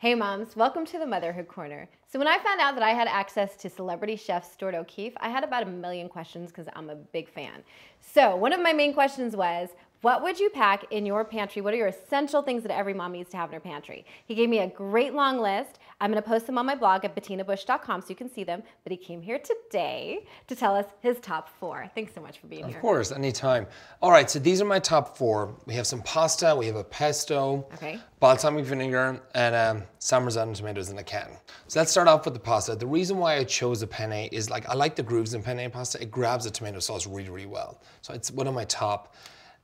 Hey moms, welcome to the Motherhood Corner. So when I found out that I had access to celebrity chef Stuart O'Keeffe, I had about 1,000,000 questions because I'm a big fan. So one of my main questions was, what would you pack in your pantry? What are your essential things that every mom needs to have in her pantry? He gave me a great long list. I'm gonna post them on my blog at bettinabush.com so you can see them, but he came here today to tell us his top 4. Thanks so much for being here. Of course, anytime. All right, so these are my top 4. We have some pasta, we have a pesto, balsamic vinegar, and San Marzano tomatoes in a can. So let's start off with the pasta. The reason why I chose the penne is I like the grooves in penne pasta. It grabs the tomato sauce really, really well. So it's one of my top.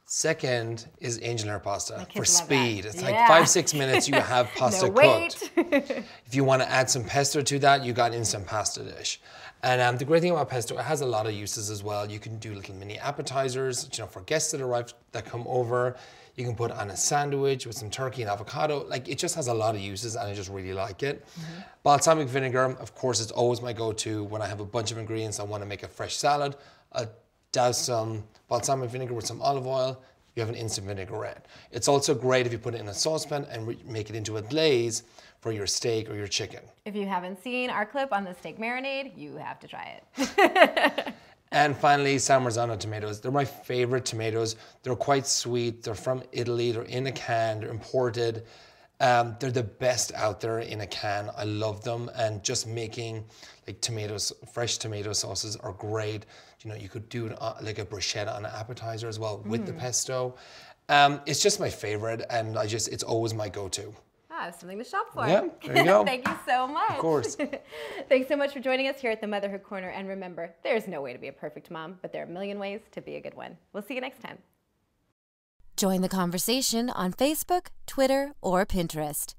Second is angel hair pasta for speed. It's like 5-6 minutes, you have pasta cooked. If you want to add some pesto to that, you got instant pasta dish. And the great thing about pesto, it has a lot of uses as well. You can do little mini appetizers, for guests that arrive, that come over. You can put on a sandwich with some turkey and avocado. It just has a lot of uses and I just really like it. Balsamic vinegar, of course, is always my go-to when I have a bunch of ingredients. I want to make a fresh salad. Douse some balsamic vinegar with some olive oil, you have an instant vinaigrette. It's also great if you put it in a saucepan and make it into a glaze for your steak or your chicken. If you haven't seen our clip on the steak marinade, you have to try it. And finally, San Marzano tomatoes. They're my favorite tomatoes. They're quite sweet. They're from Italy. They're in a can. They're imported. They're the best out there in a can. I love them, and just making fresh tomato sauces are great. You could do like a bruschetta on an appetizer as well with the pesto. It's just my favorite, and it's always my go-to. Ah, something to shop for. Yeah, there you go. Thank you so much. Of course. Thanks so much for joining us here at the Motherhood Corner. And remember, there's no way to be a perfect mom, but there are a million ways to be a good one. We'll see you next time. Join the conversation on Facebook, Twitter, or Pinterest.